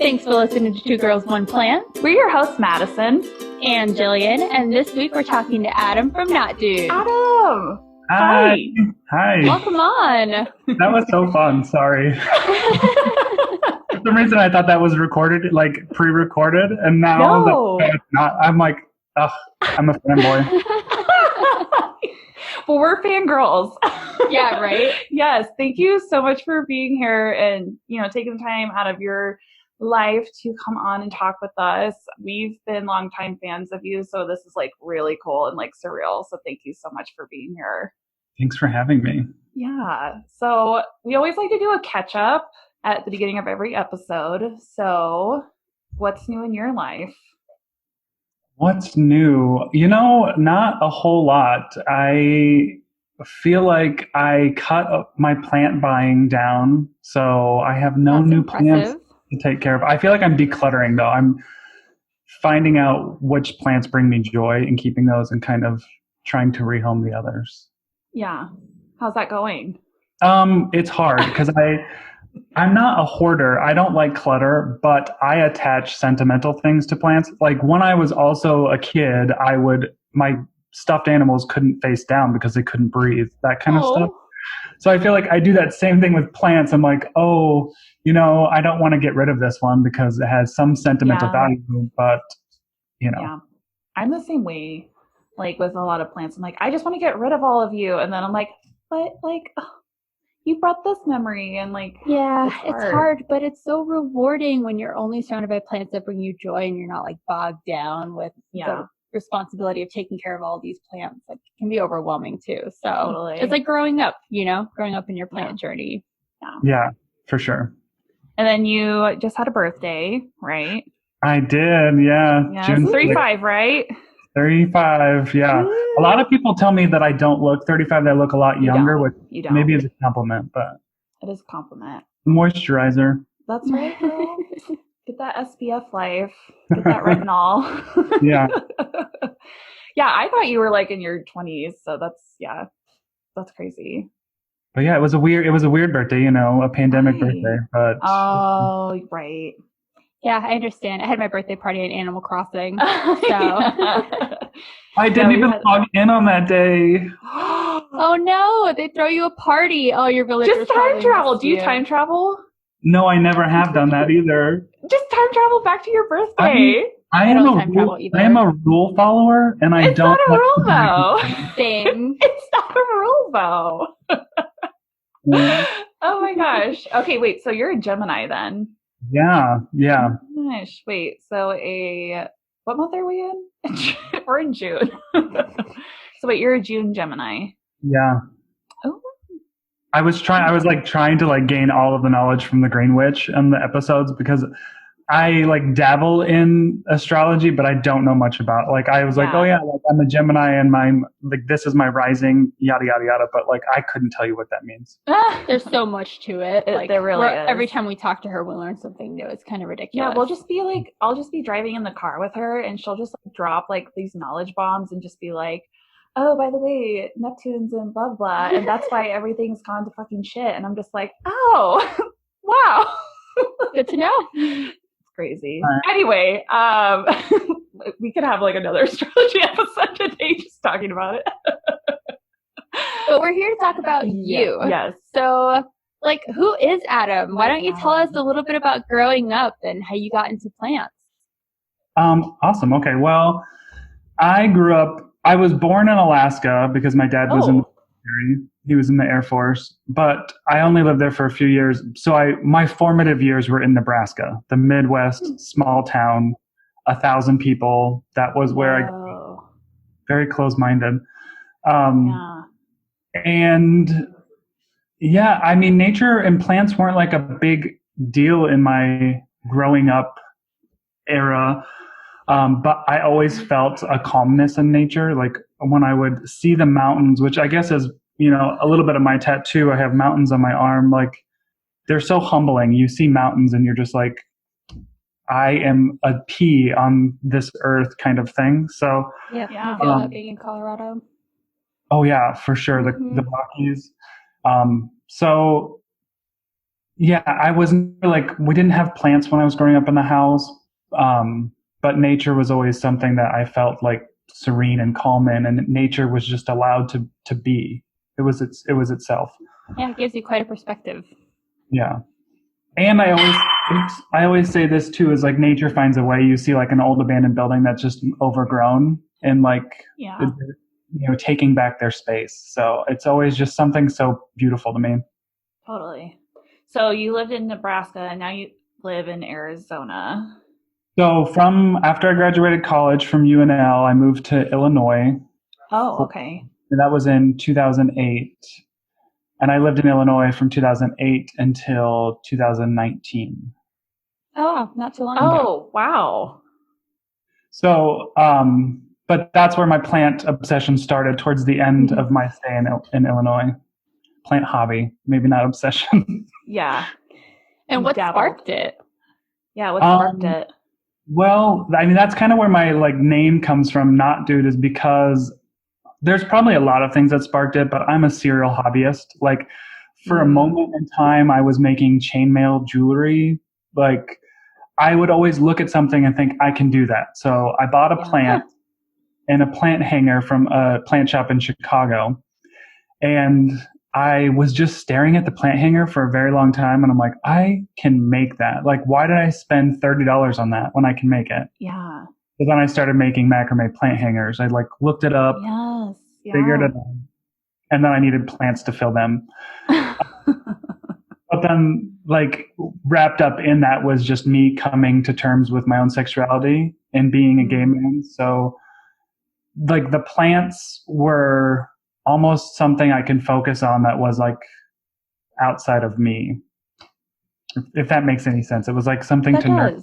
Thanks for listening to Two Girls, One Plant. We're your hosts, Madison and Jillian, and this week we're talking to Adam from KnotDude. Adam! Hi. Hi. Welcome on. That was so fun. Sorry. For some reason, I thought that was recorded, like pre-recorded, and now that it's not, I'm like, ugh, I'm a fanboy. Well, we're fangirls. Yeah, right? Yes. Thank you so much for being here and, taking the time out of your life to come on and talk with us. We've been longtime fans of you, so this is like really cool and like surreal. So thank you so much for being here. Thanks for having me. Yeah. So we always like to do a catch up at the beginning of every episode. So what's new in your life? What's new? Not a whole lot. I feel like I cut my plant buying down, so I have no new plants to take care of. I feel like I'm decluttering, though. I'm finding out which plants bring me joy and keeping those and kind of trying to rehome the others. Yeah. How's that going? It's hard because I'm not a hoarder. I don't like clutter, but I attach sentimental things to plants. Like when I was also a kid, my stuffed animals couldn't face down because they couldn't breathe, that kind of stuff. So I feel like I do that same thing with plants. I'm like, I don't want to get rid of this one because it has some sentimental value, but Yeah. I'm the same way, like with a lot of plants. I'm like, I just want to get rid of all of you. And then I'm like, but like, you brought this memory and like, yeah, it's hard, but it's so rewarding when you're only surrounded by plants that bring you joy and you're not like bogged down with the responsibility of taking care of all these plants. Like, it can be overwhelming too. So totally. It's like growing up in your plant journey. Yeah, for sure. And then you just had a birthday, right? I did, yeah. June 35, right? 35, yeah. A lot of people tell me that I don't look 35, that I look a lot younger, which maybe is a compliment, but it is a compliment. Moisturizer. That's right, girl. Get that SPF life. Get that retinol. Yeah. Yeah, I thought you were like in your 20s, so that's crazy. But yeah, it was a weird birthday, a pandemic birthday, but oh, right. Yeah, I understand. I had my birthday party at Animal Crossing, so I didn't even log in on that day. Oh no, they throw you a party. Oh, your villagers just time travel. Do you time travel? No, I never have done that either. Just time travel back to your birthday. I am a rule follower, and it's don't. It's not a rule, though. Same. It's not a rule, though. Yeah. Oh my gosh. Okay, wait. So you're a Gemini then? Yeah. Gosh, wait. So what month are we in? We're in June. So wait, you're a June Gemini. Yeah. Oh. I was trying to gain all of the knowledge from the Green Witch and the episodes because I dabble in astrology, but I don't know much about it. I was I'm a Gemini and this is my rising, yada, yada, yada. But I couldn't tell you what that means. There's so much to it. There really is. Every time we talk to her, we learn something new. It's kind of ridiculous. Yeah, I'll just be driving in the car with her and she'll just drop these knowledge bombs and just be like, oh, by the way, Neptune's and blah, blah. And that's why everything's gone to fucking shit. And I'm just like, oh, wow. Good to know. Crazy. Anyway, we could have another astrology episode today just talking about it. But we're here to talk about you. Yes. So, who is Adam? Why don't you tell us a little bit about growing up and how you got into plants? Awesome. Okay. Well, I was born in Alaska because my dad was in the military. He was in the Air Force, but I only lived there for a few years. So my formative years were in Nebraska, the Midwest, small town, 1,000 people. That was where I grew up. Very close-minded. And yeah, I mean, nature and plants weren't a big deal in my growing up era. But I always felt a calmness in nature. When I would see the mountains, which I guess is, a little bit of my tattoo. I have mountains on my arm. They're so humbling. You see mountains and you're just like, I am a pea on this earth kind of thing. So yeah, I feel that being in Colorado. Oh yeah, for sure. The Rockies. So Yeah, I was like, we didn't have plants when I was growing up in the house, but nature was always something that I felt like serene and calm in, and nature was just allowed to be. It was itself. Yeah, it gives you quite a perspective. Yeah, and I always say this too is like nature finds a way. You see like an old abandoned building that's just overgrown and like taking back their space. So it's always just something so beautiful to me. Totally. So you lived in Nebraska and now you live in Arizona. So from after I graduated college from UNL, I moved to Illinois. Oh, okay. That was in 2008. And I lived in Illinois from 2008 until 2019. Oh, not too long ago. Oh, wow. So, but that's where my plant obsession started towards the end of my stay in Illinois. Plant hobby, maybe not obsession. Yeah. And what sparked it? Yeah, what sparked it? Well, I mean, that's kind of where my like name comes from, KnotDude, is because there's probably a lot of things that sparked it, but I'm a serial hobbyist. Like for a moment in time, I was making chainmail jewelry. Like I would always look at something and think I can do that. So I bought a plant and a plant hanger from a plant shop in Chicago. And I was just staring at the plant hanger for a very long time. And I'm like, I can make that. Like, why did I spend $30 on that when I can make it? Yeah. So then I started making macrame plant hangers. I like looked it up, figured it out, and then I needed plants to fill them. But then like wrapped up in that was just me coming to terms with my own sexuality and being a gay man. So like the plants were almost something I can focus on that was like outside of me. If that makes any sense. It was like something to nurture.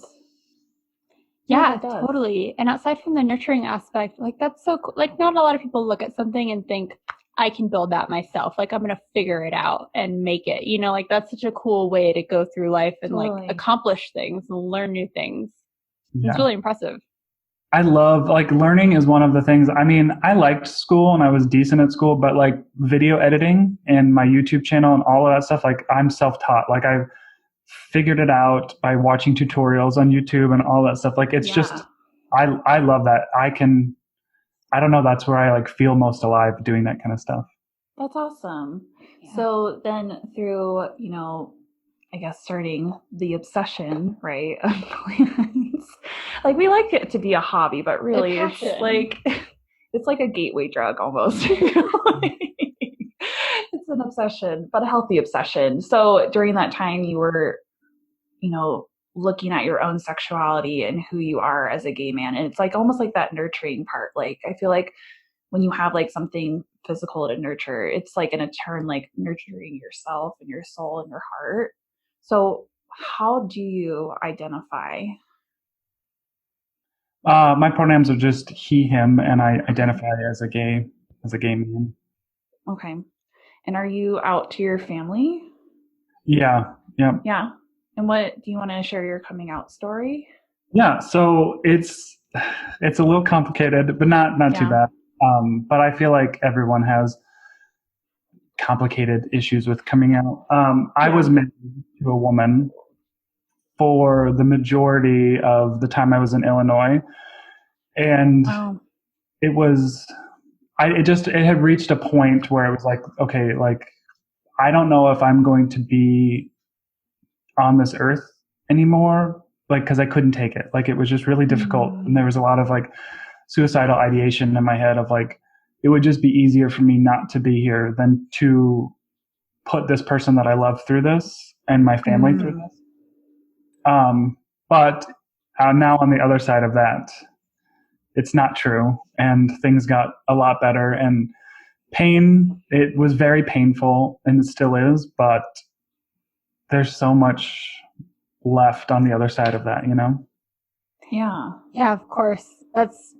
Yeah, totally. And aside from the nurturing aspect, like that's so cool. Like not a lot of people look at something and think, I can build that myself. Like I'm going to figure it out and make it, you know, like that's such a cool way to go through life and like accomplish things and learn new things. Yeah. It's really impressive. I love like learning is one of the things. I mean, I liked school and I was decent at school, but like video editing and my YouTube channel and all of that stuff, like I'm self-taught. Like I've figured it out by watching tutorials on YouTube and all that stuff. Like it's just, I love that. I don't know, that's where I like feel most alive doing that kind of stuff. That's awesome. Yeah. So then through, you know, I guess starting the obsession, right, of plants, like we like it to be a hobby, but really it's like a gateway drug almost. It's an obsession, but a healthy obsession. So during that time you were, you know, looking at your own sexuality and who you are as a gay man. And it's like almost like that nurturing part. Like I feel like when you have like something physical to nurture, it's like in a turn like nurturing yourself and your soul and your heart. So how do you identify? My pronouns are just he, him, and I identify as a gay man. Okay. And are you out to your family? Yeah. Yeah. And what do you want to share your coming out story? Yeah. So it's a little complicated, but not too bad. But I feel like everyone has complicated issues with coming out. I was married to a woman for the majority of the time I was in Illinois. And it had reached a point where it was like, okay, like, I don't know if I'm going to be on this earth anymore, like, cause I couldn't take it. Like, it was just really difficult. And there was a lot of like suicidal ideation in my head of like, it would just be easier for me not to be here than to put this person that I love through this and my family through this. But now on the other side of that, it's not true. And things got a lot better, and it was very painful, and it still is, but there's so much left on the other side of that, you know? Yeah. Yeah, of course. That's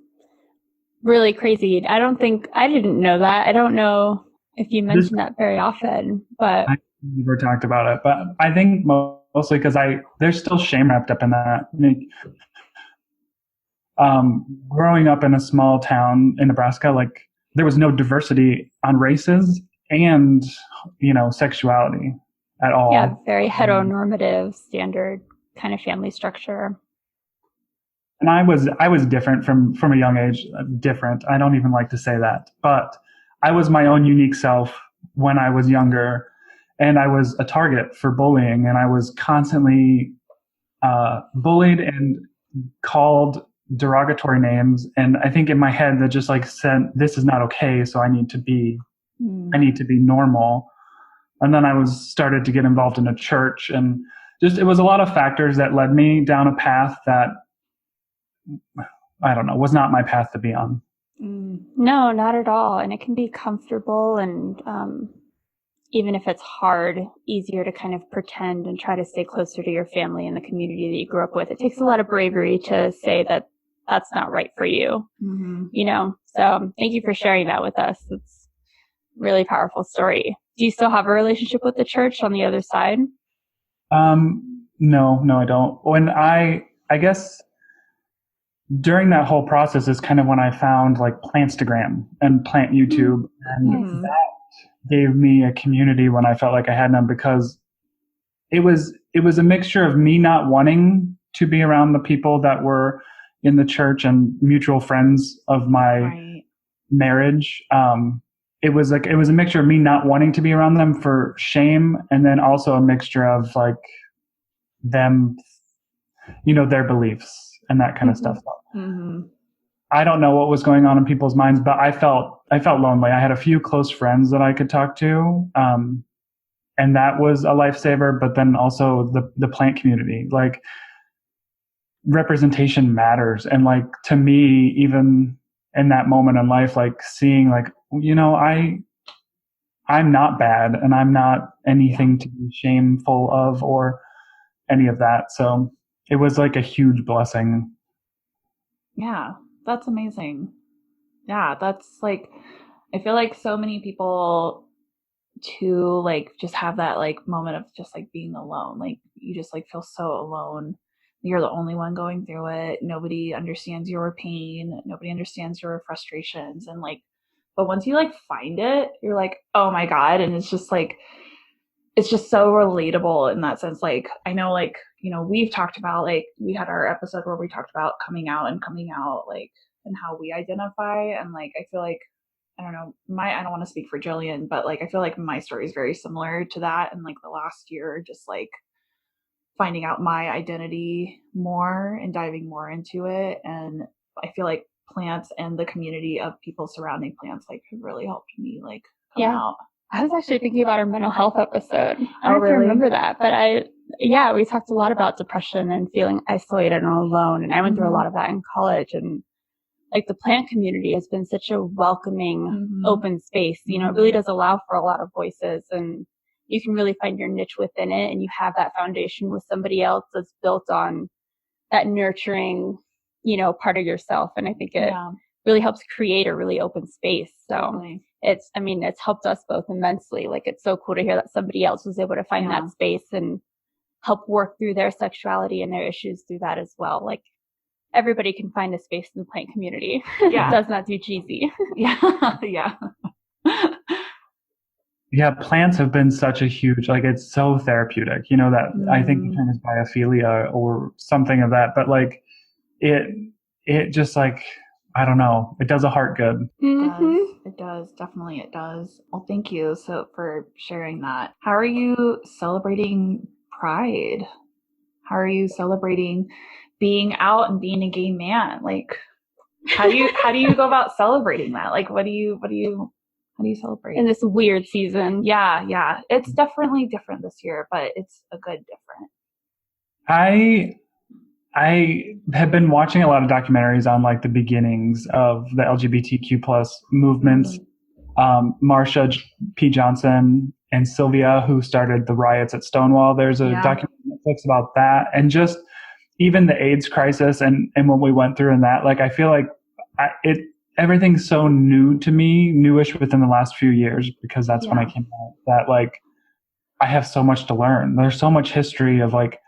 really crazy. I didn't know that. I don't know if you mention that very often, but I never talked about it, but I think mostly because there's still shame wrapped up in that. Growing up in a small town in Nebraska, like there was no diversity on races and, you know, sexuality. at all. Yeah, very heteronormative, standard kind of family structure. And I was different from a young age. Different. I don't even like to say that, but I was my own unique self when I was younger, and I was a target for bullying, and I was constantly bullied and called derogatory names. And I think in my head that just like said, "This is not okay." So I need to be normal. And then I was started to get involved in a church, and just it was a lot of factors that led me down a path that I don't know, was not my path to be on. No, not at all. And it can be comfortable and even if it's hard, easier to kind of pretend and try to stay closer to your family and the community that you grew up with. It takes a lot of bravery to say that that's not right for you, you know? So thank you for sharing that with us. It's a really powerful story. Do you still have a relationship with the church on the other side? No, I don't. When I guess during that whole process is kind of when I found like Plantstagram and Plant YouTube, and that gave me a community when I felt like I had none, because it was a mixture of me not wanting to be around the people that were in the church and mutual friends of my marriage. It was a mixture of me not wanting to be around them for shame, and then also a mixture of like them, their beliefs and that kind of stuff. I don't know what was going on in people's minds, but I felt lonely. I had a few close friends that I could talk to, and that was a lifesaver. But then also the plant community, like representation matters, and like to me, even in that moment in life, like seeing like I'm not bad, and I'm not anything to be shameful of or any of that. So it was like a huge blessing. Yeah, that's amazing. Yeah, that's like, I feel like so many people to like just have that like moment of just like being alone. Like you just like feel so alone. You're the only one going through it. Nobody understands your pain. Nobody understands your frustrations. And like, but once you like find it, you're like, oh my God. And it's just like, it's just so relatable in that sense. Like, I know, like, we've talked about, like, we had our episode where we talked about coming out, like, and how we identify. And like, I feel like, I don't know, I don't want to speak for Jillian, but like, I feel like my story is very similar to that. And like the last year, just like finding out my identity more and diving more into it. And I feel like plants and the community of people surrounding plants, like, have really helped me, like, come out. I was actually thinking about our mental health episode. I don't remember that, but we talked a lot about depression and feeling isolated and alone. And I went through a lot of that in college. And like the plant community has been such a welcoming, open space. It really does allow for a lot of voices, and you can really find your niche within it. And you have that foundation with somebody else that's built on that nurturing, part of yourself. And I think it really helps create a really open space. So it's helped us both immensely. Like, it's so cool to hear that somebody else was able to find that space and help work through their sexuality and their issues through that as well. Like, everybody can find a space in the plant community. It does not do cheesy. Yeah, plants have been such a huge, like, it's so therapeutic, that I think the term is biophilia or something of that, but like it just like, I don't know, it does a heart good. It does. Definitely it does. Well, thank you for sharing that. How are you celebrating Pride? How are you celebrating being out and being a gay man? Like, how do you go about celebrating that? Like, how do you celebrate in this weird season? Yeah. It's definitely different this year, but it's a good different. I have been watching a lot of documentaries on like the beginnings of the LGBTQ plus movement. Marsha P. Johnson and Sylvia, who started the riots at Stonewall. There's a documentary on Netflix about that, and just even the AIDS crisis and what we went through in that. Like, I feel like everything's so new to me, newish within the last few years, because that's when I came out, that like I have so much to learn. There's so much history of like,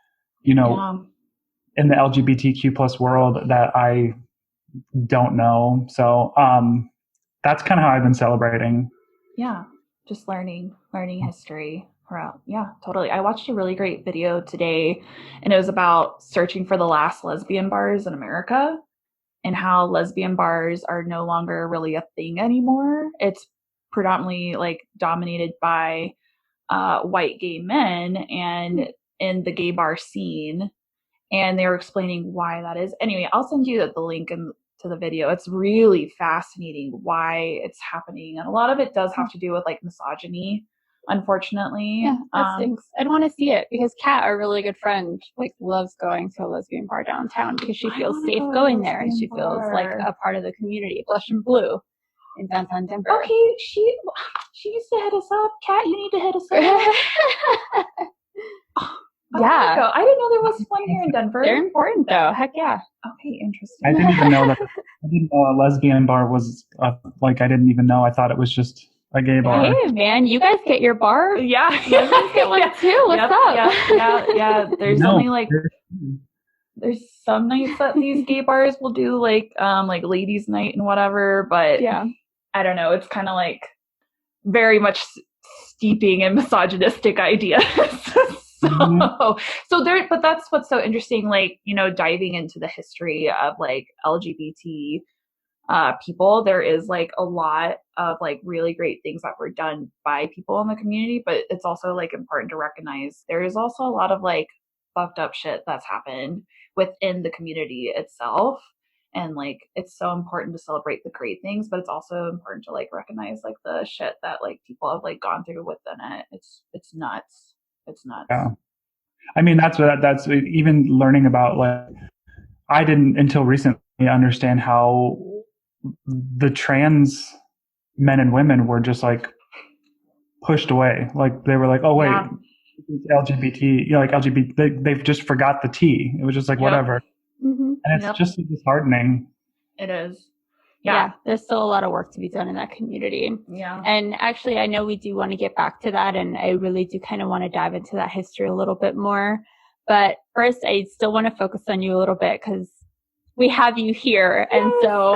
in the LGBTQ plus world that I don't know. So that's kind of how I've been celebrating. Yeah, just learning history Yeah, totally. I watched a really great video today, and it was about searching for the last lesbian bars in America and how lesbian bars are no longer really a thing anymore. It's predominantly like dominated by white gay men and in the gay bar scene. And they were explaining why that is. Anyway, I'll send you the link to the video. It's really fascinating why it's happening. And a lot of it does have to do with like misogyny, unfortunately. Yeah, that stinks. I'd want to see it because Kat, our really good friend, like loves going to a lesbian bar downtown because she feels safe going there and she feels like a part of the community. Blush and Blue in downtown Denver. Okay, she needs to hit us up. Kat, you need to hit us up. Yeah. I didn't know there was one here in Denver. They're important though. Heck yeah. Okay, interesting. I didn't even know that. I didn't know a lesbian bar was like. I didn't even know. I thought it was just a gay bar. Hey man, you guys get your bar. Yeah, lesbians get one too. What's up? Yeah. There's only like there's some nights that these gay bars will do like ladies' night and whatever, but yeah, I don't know. It's kind of like very much steeping in misogynistic ideas. So there, but that's what's so interesting, like, you know, diving into the history of like LGBT people, there is like a lot of like really great things that were done by people in the community, but it's also like important to recognize there is also a lot of like fucked up shit that's happened within the community itself. And like, it's so important to celebrate the great things, but it's also important to like recognize like the shit that like people have like gone through within it. It's nuts. It's nuts. Yeah. I mean, that's even learning about, like, I didn't until recently understand how the trans men and women were just like pushed away. Like they were like, oh wait, yeah. LGBT, you know, like LGBT, they've just forgot the T. It was just like, whatever. Mm-hmm. And it's just disheartening. It is. Yeah, there's still a lot of work to be done in that community. Yeah. And actually, I know we do want to get back to that, and I really do kind of want to dive into that history a little bit more. But first, I still want to focus on you a little bit because we have you here. Yes. And so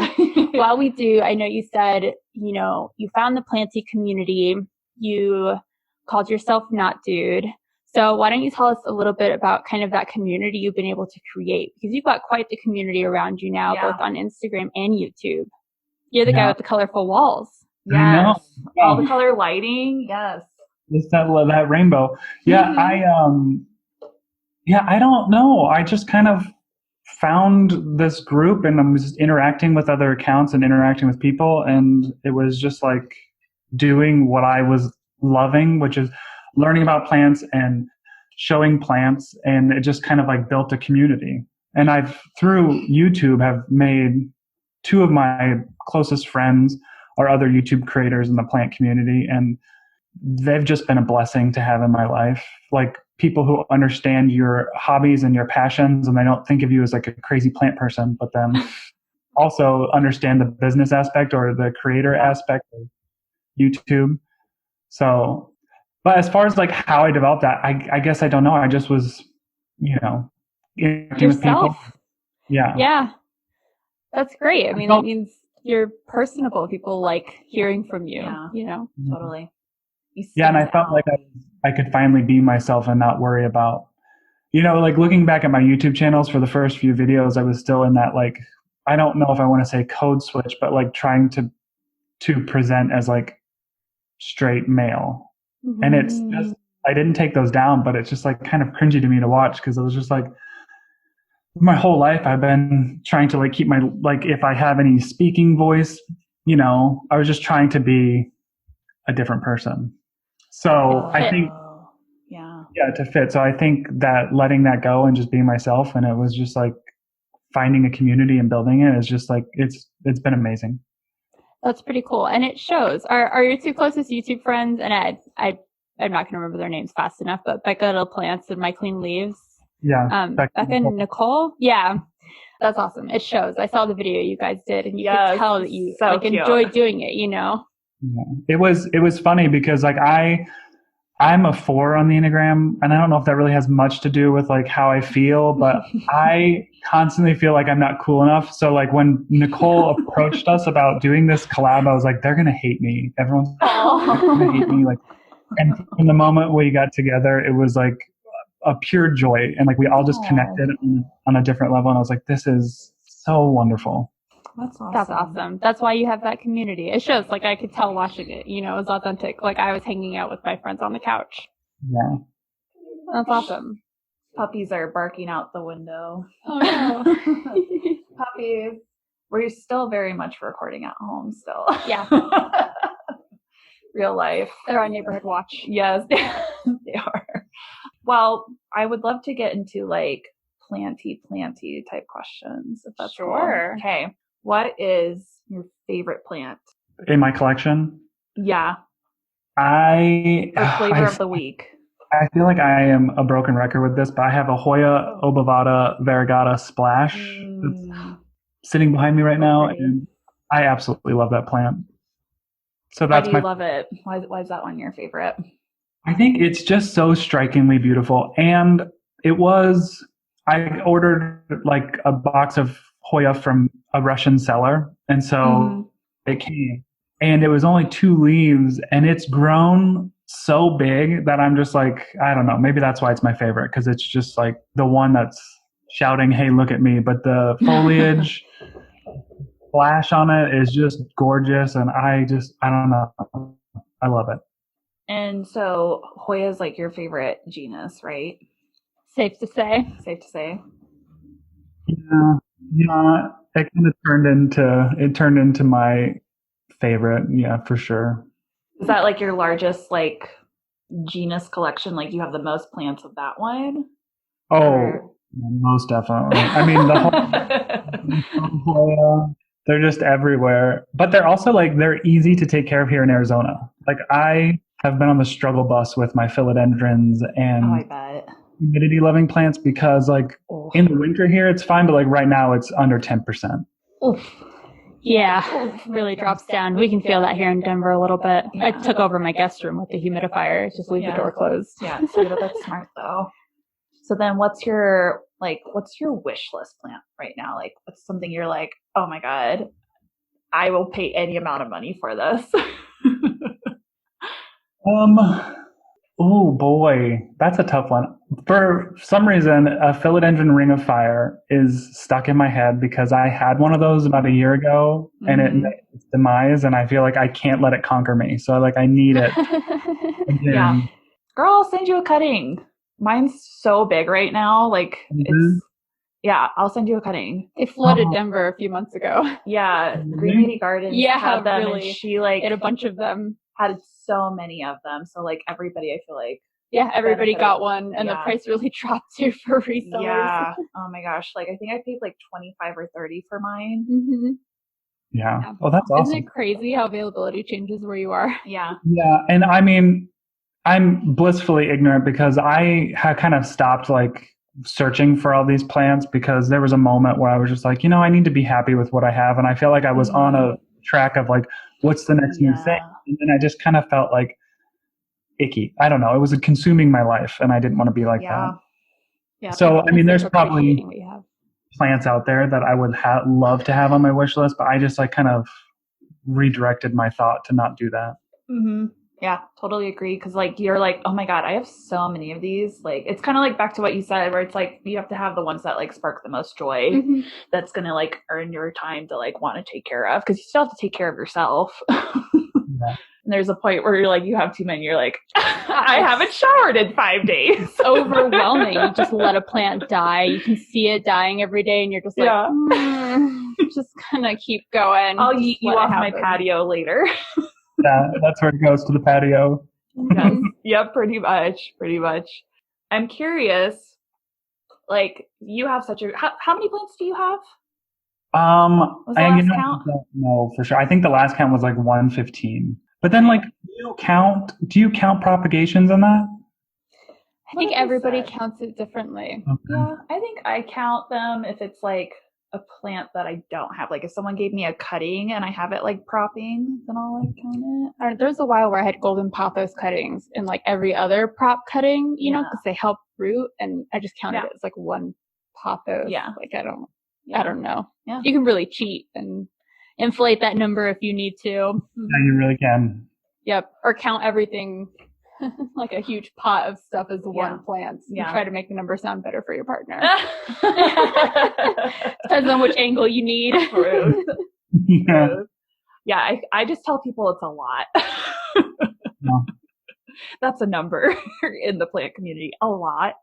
while we do, I know you said, you know, you found the planty community. You called yourself KnotDude. So why don't you tell us a little bit about kind of that community you've been able to create? Because you've got quite the community around you now, both on Instagram and YouTube. You're the guy with the colorful walls. Yes. All the color lighting. Yes. Just that rainbow. Yeah. Mm-hmm. I don't know. I just kind of found this group and I was just interacting with other accounts and interacting with people. And it was just like doing what I was loving, which is learning about plants and showing plants, and it just kind of like built a community. And I've, through YouTube, have made two of my closest friends are other YouTube creators in the plant community, and they've just been a blessing to have in my life. Like people who understand your hobbies and your passions, and they don't think of you as like a crazy plant person, but then also understand the business aspect or the creator aspect of YouTube. So, but as far as like how I developed that, I guess I don't know. I just was, you know, interacting with people. Yeah. Yeah. That's great. I mean, that means you're personable. People like hearing from you, you know? Totally. Yeah. And I felt like I could finally be myself and not worry about, you know, like looking back at my YouTube channels for the first few videos, I was still in that, like, I don't know if I want to say code switch, but like trying to present as like straight male. Mm-hmm. And it's just, I didn't take those down, but it's just like kind of cringy to me to watch, because it was just like my whole life I've been trying to like keep my, like if I have any speaking voice, you know, I was just trying to be a different person. So I think, to fit. So I think that letting that go and just being myself, and it was just like finding a community and building it is just like, it's been amazing. That's pretty cool. And it shows. Are your two closest YouTube friends, and I'm not going to remember their names fast enough, but Becca Little Plants and My Clean Leaves. Yeah. Becca and Nicole. Yeah. That's awesome. It shows. I saw the video you guys did, and you could tell that you enjoyed doing it, you know? Yeah. It was funny because like I'm a 4 on the Enneagram, and I don't know if that really has much to do with like how I feel, but I constantly feel like I'm not cool enough. So like when Nicole approached us about doing this collab, I was like, they're going to hate me. Everyone's going to hate me. Like, And from the moment we got together, it was like a pure joy. And like we all just connected on a different level. And I was like, this is so wonderful. That's awesome. That's awesome. That's why you have that community. It shows, like, I could tell watching it, you know, it was authentic. Like, I was hanging out with my friends on the couch. Yeah. That's awesome. Puppies are barking out the window. Oh, no. Puppies. We're still very much recording at home still. Yeah. Real life. They're on neighborhood watch. Yes, they are. Well, I would love to get into like planty type questions, if that's Sure. Cool. Okay. What is your favorite plant? In my collection? Yeah. Or flavor of the week. I feel like I am a broken record with this, but I have a Hoya obovata variegata splash that's sitting behind me right now, and I absolutely love that plant. So that's Why do you love it? Why is that one your favorite? I think it's just so strikingly beautiful, and I ordered like a box of Hoya from a Russian seller, and so it came, and it was only 2 leaves, and it's grown so big that I'm just like, I don't know, maybe that's why it's my favorite, because it's just like the one that's shouting, hey, look at me, but the foliage flash on it is just gorgeous, and I don't know, I love it. And so Hoya is like your favorite genus, right? Safe to say. Yeah, it kind of turned into my favorite, yeah, for sure. Is that like your largest like genus collection? Like you have the most plants of that one? Oh, most definitely. I mean, the whole they're just everywhere. But they're also like, they're easy to take care of here in Arizona. Like I have been on the struggle bus with my philodendrons and humidity loving plants because like in the winter here it's fine, but like right now it's under 10%. Oof. Yeah, really drops down. We can feel that here in Denver a little bit. I took over my guest room with the humidifier. Just leave the door closed. Yeah, so that's smart though. So then what's your wish list plant right now? Like what's something you're like, oh my God, I will pay any amount of money for this? Oh boy, that's a tough one. For some reason, a philodendron ring of fire is stuck in my head because I had one of those about a year ago and it met its demise, and I feel like I can't let it conquer me. So like I need it. Yeah. Girl, I'll send you a cutting. Mine's so big right now. Like I'll send you a cutting. They flooded Denver a few months ago. Yeah. Green Lady Gardens had them, really. And she like had a bunch of them. Had so many of them. So like everybody, I feel like everybody got one, and the price really dropped too for resellers. Yeah. Oh my gosh. Like I think I paid like 25 or 30 for mine. Mm-hmm. Yeah. Oh, that's awesome. Isn't it crazy how availability changes where you are? Yeah. Yeah. And I mean, I'm blissfully ignorant because I had kind of stopped like searching for all these plants because there was a moment where I was just like, I need to be happy with what I have. And I feel like I was on a track of like, what's the next new thing? And then I just kind of felt like icky. I don't know. It was consuming my life and I didn't want to be like that. Yeah. So, I mean, there's probably plants out there that I would love to have on my wish list, but I just like kind of redirected my thought to not do that. Mm-hmm. Yeah, totally agree. Because like you're like, oh my God, I have so many of these. Like it's kind of like back to what you said, where it's like you have to have the ones that like spark the most joy. Mm-hmm. That's gonna like earn your time to like want to take care of, because you still have to take care of yourself. And there's a point where you're like, you have too many. You're like, I haven't showered in 5 days. It's overwhelming. You just let a plant die. You can see it dying every day, and you're just like, just gonna keep going. I'll eat you off my patio later. Yeah, that's where it goes, to the patio. Yes. Yep, pretty much. I'm curious, like you have such a how many plants do you have? Was the last count? I don't know for sure. I think the last count was like 115. But then like do you count propagations in that? I think everybody counts it differently. Okay. Yeah, I think I count them if it's like a plant that I don't have. Like if someone gave me a cutting and I have it like propping, then I'll like count it. There's a while where I had golden pothos cuttings in like every other prop cutting, you know, because they help root, and I just counted it as like one pothos. Yeah. Like I don't know. Yeah. You can really cheat and inflate that number if you need to. Yeah, you really can. Yep. Or count everything Like a huge pot of stuff as one plant. You try to make the number sound better for your partner. Depends on which angle you need. Yeah, I just tell people it's a lot. That's a number in the plant community. A lot.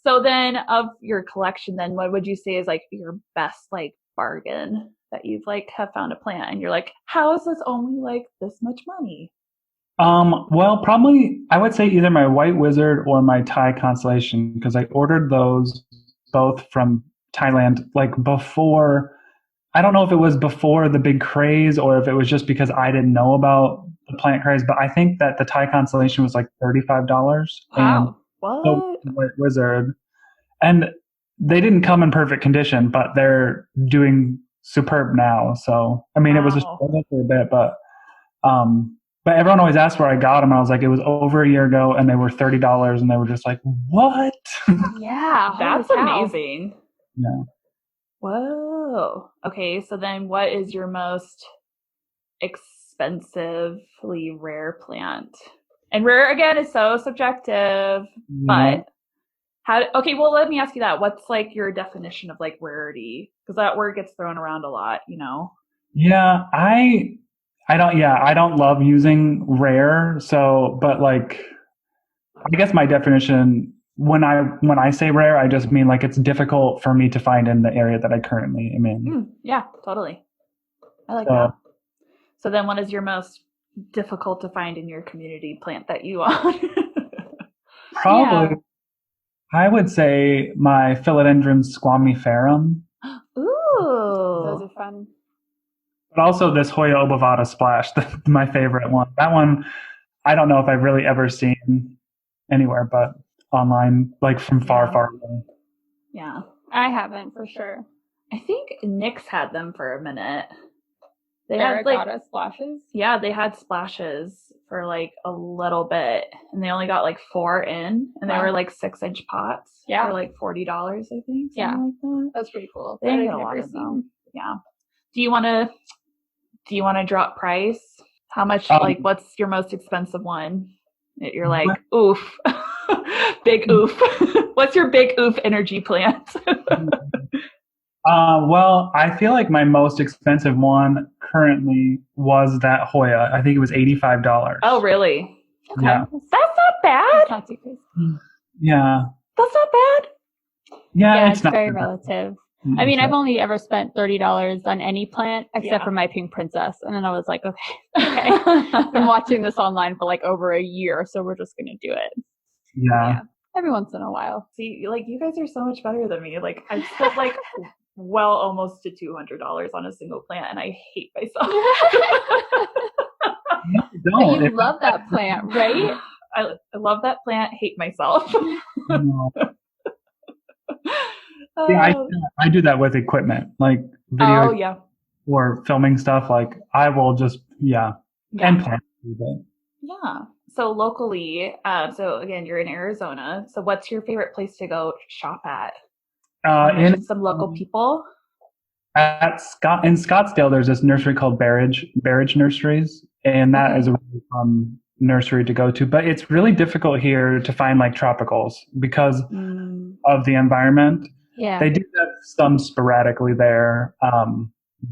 So then of your collection, then what would you say is like your best like bargain that you've like have found a plant and you're like, how is this only like this much money? Well, probably I would say either my White Wizard or my Thai Constellation, because I ordered those both from Thailand like before. I don't know if it was before the big craze or if it was just because I didn't know about the plant craze, but I think that the Thai Constellation was like $35. Wow. What? So White Wizard. And they didn't come in perfect condition, but they're doing superb now. So, I mean, it was a struggle for a bit, but everyone always asked where I got them. And I was like, it was over a year ago and they were $30 and they were just like, what? Yeah. That's amazing. Yeah. Whoa. Okay. So then what is your most expensively rare plant? And rare again is so subjective, but okay, well, let me ask you that. What's like your definition of like rarity? Because that word gets thrown around a lot, you know? Yeah, I don't love using rare. So, but like, I guess my definition, when I say rare, I just mean like it's difficult for me to find in the area that I currently am in. Yeah, totally. I like that. So then what is your most difficult to find in your community plant that you own? Probably, I would say my Philodendron squamiferum. Ooh. Those are fun. But also this Hoya obovata splash, my favorite one. That one, I don't know if I've really ever seen anywhere but online, like from far, far away. Yeah. I haven't for sure. I think Nick's had them for a minute. They had like splashes? Yeah, they had splashes for like a little bit and they only got like 4 in and they were like 6-inch pots for like $40, I think. Yeah. Like that. That's pretty cool. They didn't get a lot of them. Yeah. Do you want to drop price? How much, like, what's your most expensive one? You're like, oof, big oof. What's your big oof energy plant? Well, I feel like my most expensive one currently was that Hoya. I think it was $85. Oh, really? Okay. Yeah. That's not bad. That's not too crazy. Yeah. That's not bad. Yeah, it's not very relative. I mean, I've only ever spent $30 on any plant except for my pink princess. And then I was like, okay. I've been watching this online for like over a year, so we're just going to do it. Yeah. Every once in a while. See, like, you guys are so much better than me. Like, I've spent like almost to $200 on a single plant, and I hate myself. But you love that plant, right? I love that plant, hate myself. Yeah, I do that with equipment, like video or filming stuff. Like I will just, and plant. Yeah. So locally, so again, you're in Arizona. So what's your favorite place to go shop at? In some local people. In Scottsdale, there's this nursery called Berridge Nurseries, and that is a really fun nursery to go to. But it's really difficult here to find like tropicals because of the environment. Yeah, they do have some sporadically there,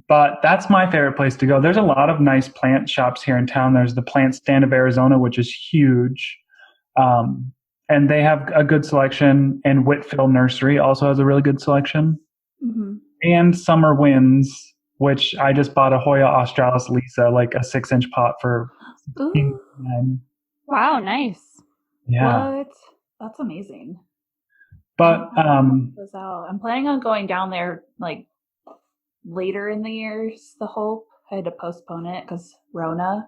but that's my favorite place to go. There's a lot of nice plant shops here in town. There's the Plant Stand of Arizona, which is huge. And they have a good selection, and Whitfill Nursery also has a really good selection. Mm-hmm. And Summer Winds, which I just bought a Hoya Australis Lisa, like a 6-inch pot for $16.99. Wow, nice. Yeah. What? That's amazing. But I'm planning on going down there like later in the year's the hope. I had to postpone it because Rona.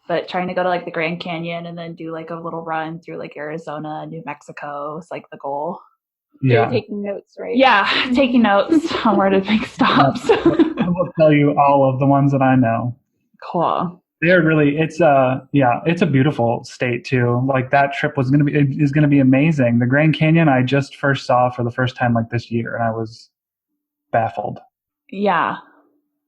But trying to go to like the Grand Canyon and then do like a little run through like Arizona, New Mexico is like the goal. Yeah. You're taking notes, right? Yeah, taking notes on where to make stops. I will tell you all of the ones that I know. Cool. They're really, it's a beautiful state too. Like that trip is going to be amazing. The Grand Canyon I just first saw for the first time like this year, and I was baffled. Yeah.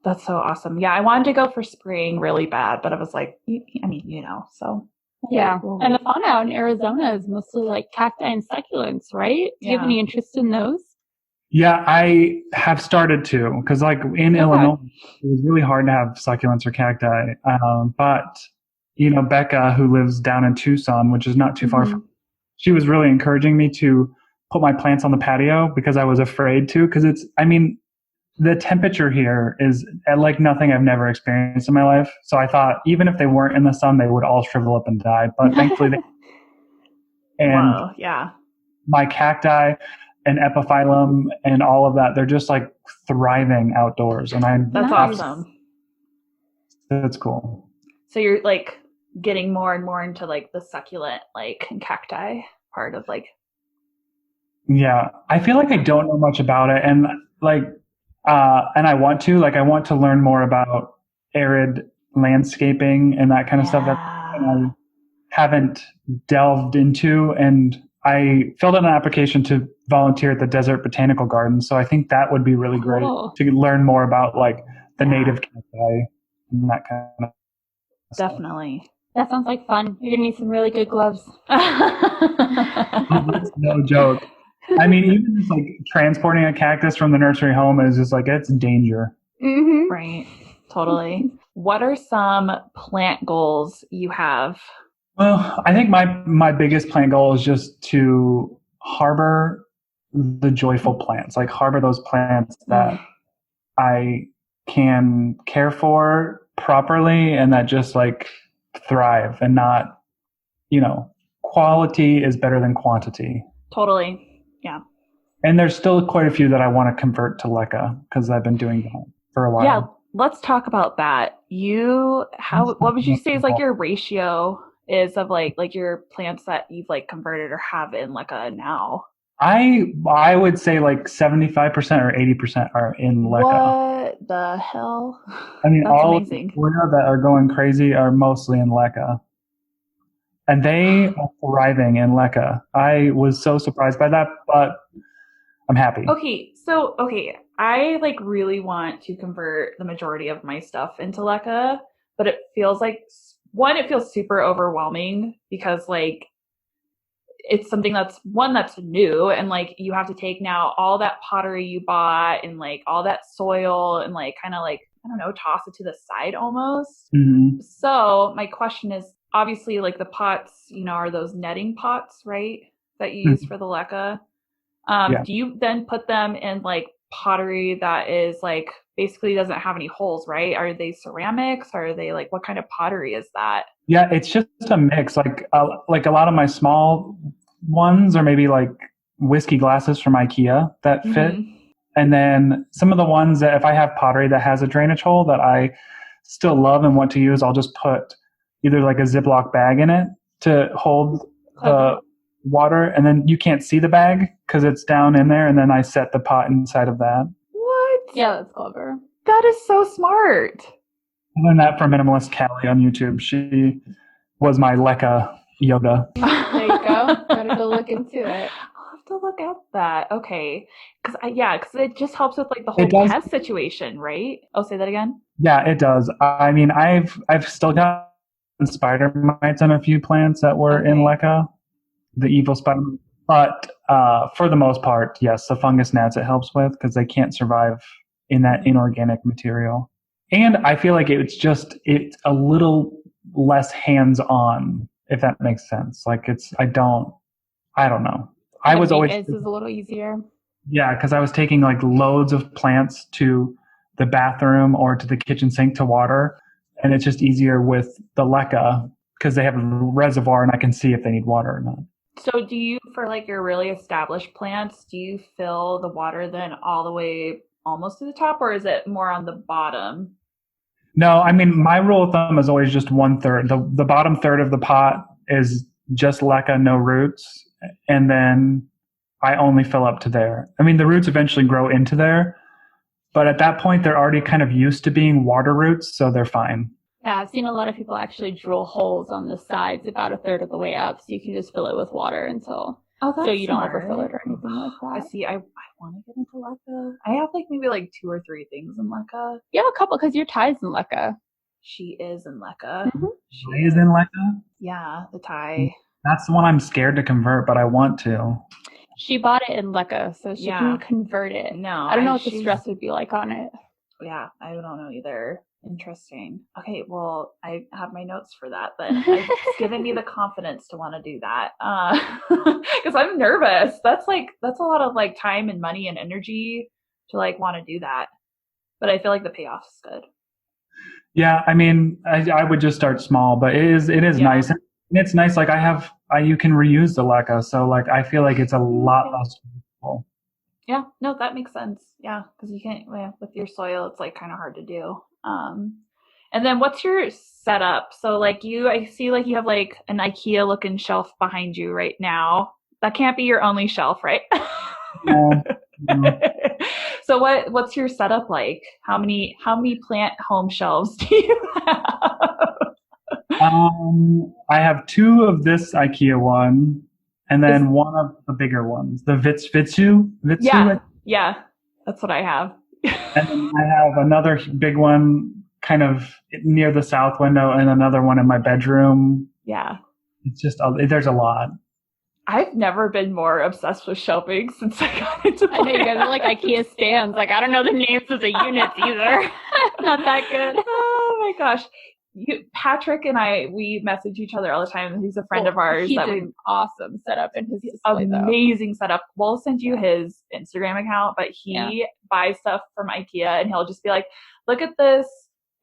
That's so awesome. Yeah, I wanted to go for spring really bad, but I was like, I mean, so Yeah. And the fauna out in Arizona is mostly like cacti and succulents, right? Do you have any interest in those? Yeah, I have started to, because like in Illinois, it was really hard to have succulents or cacti. But, Becca, who lives down in Tucson, which is not too far from, she was really encouraging me to put my plants on the patio because I was afraid to, because the temperature here is like nothing I've never experienced in my life. So I thought even if they weren't in the sun, they would all shrivel up and die. But thankfully, my cacti and epiphyllum and all of that, they're just like thriving outdoors. And that's awesome. That's cool. So you're like getting more and more into like the succulent, like and cacti part of like. Yeah, I feel like I don't know much about it, and like. And I want to learn more about arid landscaping and that kind of stuff that I haven't delved into. And I filled out an application to volunteer at the Desert Botanical Garden. So I think that would be really great to learn more about like the native cacti and that kind of stuff. Definitely. That sounds like fun. You're going to need some really good gloves. No joke. I mean, even just like transporting a cactus from the nursery home is just like, it's danger. Mm-hmm. Right. Totally. What are some plant goals you have? Well, I think my biggest plant goal is just to harbor the joyful plants, like harbor those plants that I can care for properly and that just like thrive and not, quality is better than quantity. Totally. Yeah. And there's still quite a few that I want to convert to LECA because I've been doing that for a while. Yeah, let's talk about that. What would you say is like your ratio is of like your plants that you've like converted or have in LECA now? I would say like 75% or 80% are in LECA. What the hell? I mean, that's all amazing. that are going crazy are mostly in LECA. And they are thriving in LECA. I was so surprised by that, but I'm happy. Okay, I like really want to convert the majority of my stuff into LECA, but it feels like it feels super overwhelming because like it's something that's new and like you have to take now all that pottery you bought and like all that soil and like kind of like, I don't know, toss it to the side almost. Mm-hmm. So my question is, obviously, like the pots, are those netting pots, right? That you use for the LECA. Do you then put them in like pottery that is like basically doesn't have any holes, right? Are they ceramics? Or are they like, what kind of pottery is that? Yeah, it's just a mix. Like a lot of my small ones are maybe like whiskey glasses from IKEA that fit. And then some of the ones that if I have pottery that has a drainage hole that I still love and want to use, I'll just put either like a Ziploc bag in it to hold the water, and then you can't see the bag because it's down in there, and then I set the pot inside of that. What? Yeah, that's clever. That is so smart. I learned that from Minimalist Cali on YouTube. She was my LECA Yoda. There you go. Gotta go look into it. I'll have to look at that. Okay. Because it just helps with like the whole pest situation, right? Oh, say that again? Yeah, it does. I mean, I've still got spider mites on a few plants that were in LECA, the evil spider. But for the most part, yes, the fungus gnats it helps with because they can't survive in that inorganic material. And I feel like it's a little less hands-on, if that makes sense. Like I don't know. I was always is a little easier. Yeah, because I was taking like loads of plants to the bathroom or to the kitchen sink to water, and it's just easier with the LECA because they have a reservoir and I can see if they need water or not. So do you, for like your really established plants, do you fill the water then all the way almost to the top, or is it more on the bottom? No, I mean, my rule of thumb is always just 1/3. The bottom third of the pot is just LECA, no roots. And then I only fill up to there. I mean, the roots eventually grow into there, but at that point, they're already kind of used to being water roots, so they're fine. Yeah, I've seen a lot of people actually drill holes on the sides about 1/3 of the way up, so you can just fill it with water until so you don't overfill it or anything like that. I see. I want to get into LECA. I have like maybe like 2 or 3 things in LECA. You have a couple because your tie's in LECA. She is in Lecca. Mhm. She is in Lecca? Yeah, the Thai. That's the one I'm scared to convert, but I want to. She bought it in Lecca, so she can convert it. No, I don't know what the stress would be like on it. Yeah, I don't know either. Interesting. Okay, well, I have my notes for that, but it's given me the confidence to want to do that. Because I'm nervous. That's a lot of like time and money and energy to like want to do that. But I feel like the payoff is good. Yeah, I mean, I would just start small, but it is nice. And it's nice, like you can reuse the leca, so like I feel like it's a lot less stressful. Yeah, no, that makes sense. Yeah, because you can't, with your soil, it's like kind of hard to do. And then what's your setup? So like I see like you have like an IKEA looking shelf behind you right now. That can't be your only shelf, right? No. So what's your setup like? How many plant home shelves do you have? I have 2 of this IKEA one, and then one of the bigger ones, the Vitsu. Yeah, that's what I have. And then I have another big one kind of near the south window and another one in my bedroom. Yeah. It's just, there's a lot. I've never been more obsessed with shelving since I got into plants. I know you guys are like IKEA stands. Like, I don't know the names of the units either. Not that good. Oh my gosh. Patrick and we message each other all the time. He's a friend of ours. He's an awesome setup in his display, amazing setup. We'll send you his Instagram account, but he buys stuff from IKEA and he'll just be like, look at this,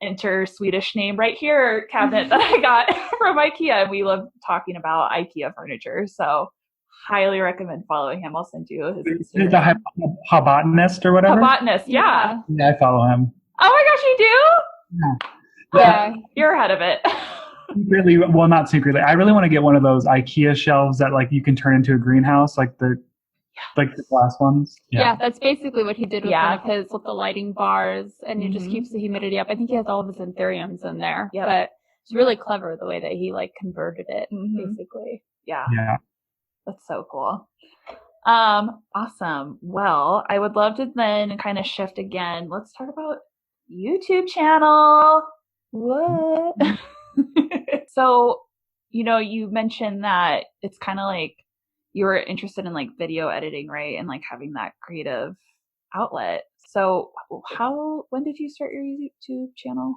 enter Swedish name right here cabinet that I got from IKEA. And we love talking about IKEA furniture. So highly recommend following him. I'll send you his Instagram. The Habotanist or whatever? Habotanist, yeah. Yeah, I follow him. Oh my gosh, you do? Yeah. Yeah, you're ahead of it. Really, well, not secretly. I really want to get one of those IKEA shelves that like you can turn into a greenhouse, like the glass ones. Yeah, that's basically what he did with one of his with the lighting bars, and it just keeps the humidity up. I think he has all of his anthuriums in there, but it's really clever the way that he like converted it, basically. Yeah, that's so cool. Awesome. Well, I would love to then kind of shift again. Let's talk about YouTube channel. What? So, you mentioned that it's kind of like you were interested in like video editing, right? And like having that creative outlet. So when did you start your YouTube channel?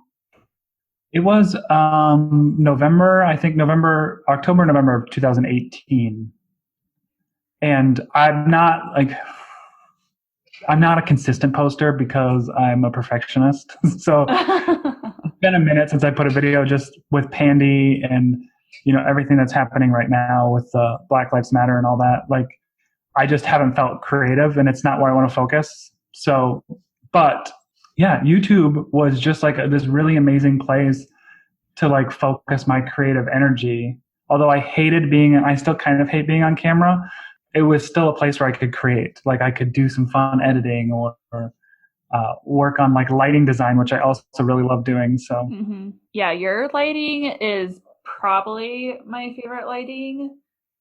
It was October, November of 2018. And I'm not a consistent poster because I'm a perfectionist. So it's been a minute since I put a video just with Pandy and, everything that's happening right now with Black Lives Matter and all that. Like, I just haven't felt creative and it's not where I want to focus. So, but yeah, YouTube was just like this really amazing place to like focus my creative energy. Although I still kind of hate being on camera. It was still a place where I could create. Like I could do some fun editing or work on like lighting design, which I also really love doing. So yeah, your lighting is probably my favorite lighting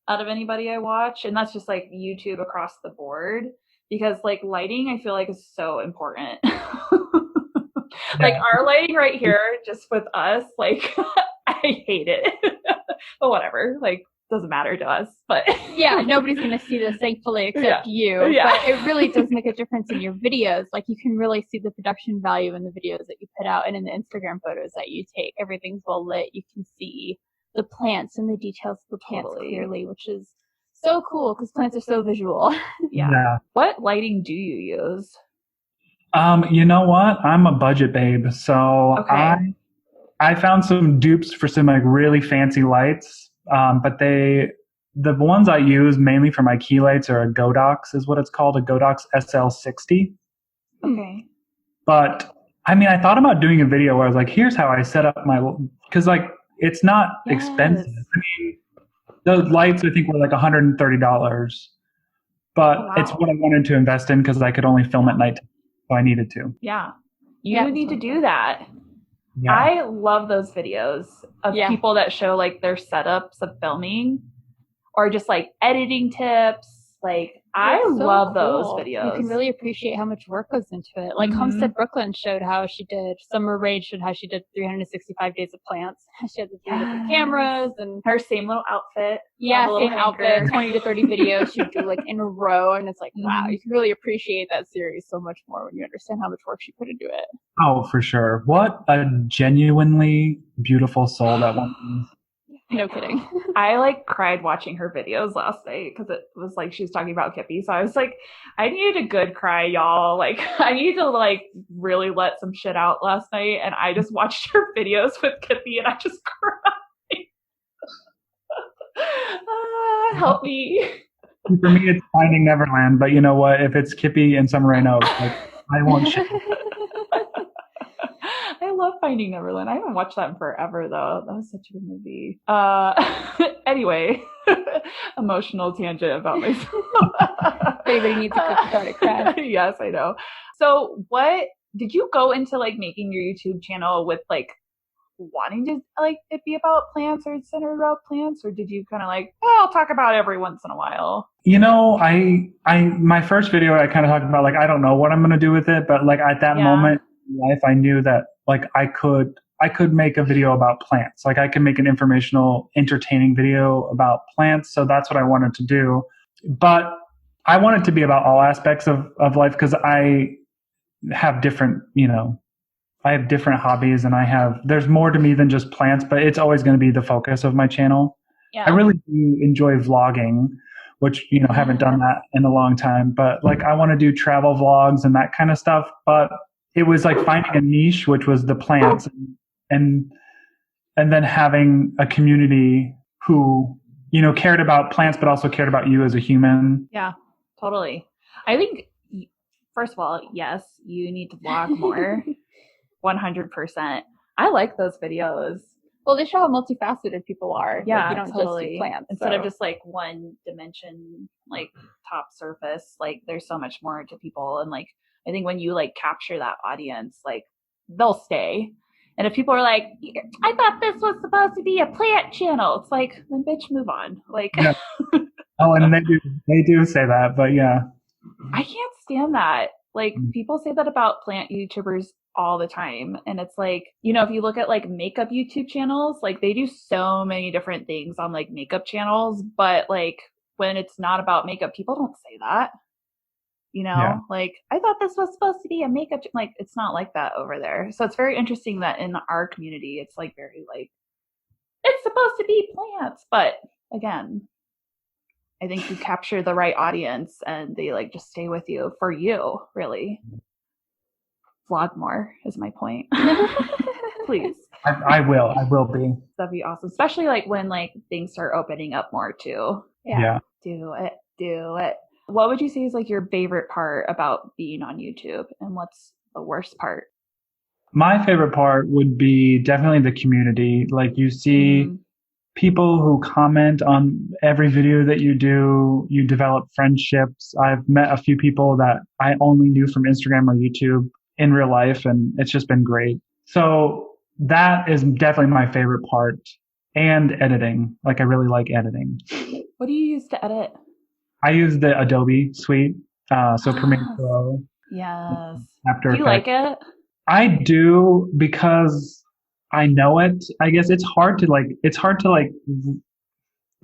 out of anybody I watch. And that's just like YouTube across the board because like lighting, I feel like is so important. Like our lighting right here, just with us, like I hate it, but whatever, like doesn't matter to us, but yeah, nobody's going to see this thankfully except you. Yeah. But it really does make a difference in your videos. Like you can really see the production value in the videos that you put out and in the Instagram photos that you take. Everything's well lit. You can see the plants and the details of the plants clearly, which is so cool because plants are so visual. Yeah. What lighting do you use? You know what? I'm a budget babe, so I found some dupes for some like really fancy lights. But the ones I use mainly for my key lights are a Godox is what it's called, a Godox SL60. Okay. But I mean, I thought about doing a video where I was like, here's how I set up because like it's not expensive. I mean, those lights I think were like $130, but it's what I wanted to invest in because I could only film at night, so I needed to. Yeah, you need to do that. Yeah. I love those videos of people that show like their setups of filming or just like editing tips. Like I so love those cool. videos. You can really appreciate how much work goes into it. Like Homestead Brooklyn showed how she did, Summer Rage showed how she did 365 days of plants. She had the 3 different cameras and her same little outfit. Yeah, same outfit, 20 to 30 videos she'd do like in a row. And it's like, wow, you can really appreciate that series so much more when you understand how much work she put into it. Oh, for sure. What a genuinely beautiful soul that one is. No kidding. I like cried watching her videos last night because it was like she was talking about Kippy. So I was like, I needed a good cry, y'all. Like I need to like really let some shit out last night. And I just watched her videos with Kippy and I just cried. Help me. For me, it's Finding Neverland. But you know what? If it's Kippy and Summer Rain Oaks, like, I won't shit. I love Finding Neverland. I haven't watched that in forever, though. That was such a good movie. Anyway, emotional tangent about myself. Everybody needs a cathartic cry. Yes, I know. So what, did you go into like making your YouTube channel with like wanting to like it be about plants or centered about plants, or did you kind of like, oh, I'll talk about it every once in a while? You know, my first video, I kind of talked about like, I don't know what I'm going to do with it, but like at that moment in life, I knew that like I could make a video about plants. Like I could make an informational, entertaining video about plants. So that's what I wanted to do. But I want it to be about all aspects of life because I have different, I have different hobbies and there's more to me than just plants, but it's always going to be the focus of my channel. Yeah. I really do enjoy vlogging, which, haven't done that in a long time, but like I want to do travel vlogs and that kind of stuff. But it was like finding a niche, which was the plants and then having a community who, cared about plants, but also cared about you as a human. Yeah, totally. I think, first of all, yes, you need to vlog more. 100%. I like those videos. Well, they show how multifaceted people are. Yeah, like, you don't totally. Just do plants. Instead of just like one dimension, like top surface, like there's so much more to people. And like, I think when you like capture that audience, like they'll stay. And if people are like, I thought this was supposed to be a plant channel, it's like, then bitch, move on. Like, yeah. Oh, and they do say that, but yeah. I can't stand that. Like people say that about plant YouTubers all the time. And it's like, if you look at like makeup YouTube channels, like they do so many different things on like makeup channels, but like when it's not about makeup, people don't say that. Like I thought this was supposed to be a makeup, like it's not like that over there. So it's very interesting that in our community, it's like very like, it's supposed to be plants. But again, I think you capture the right audience and they like just stay with you for you, really. Vlog more is my point. Please. I will be. That'd be awesome. Especially like when like things start opening up more too. Yeah. Do it. What would you say is like your favorite part about being on YouTube and what's the worst part? My favorite part would be definitely the community. Like you see people who comment on every video that you do, you develop friendships. I've met a few people that I only knew from Instagram or YouTube in real life, and it's just been great. So that is definitely my favorite part. And editing. Like I really like editing. What do you use to edit? I use the Adobe suite. So Premiere Pro. Yes. After do you like it? I do because I know it. I guess it's hard to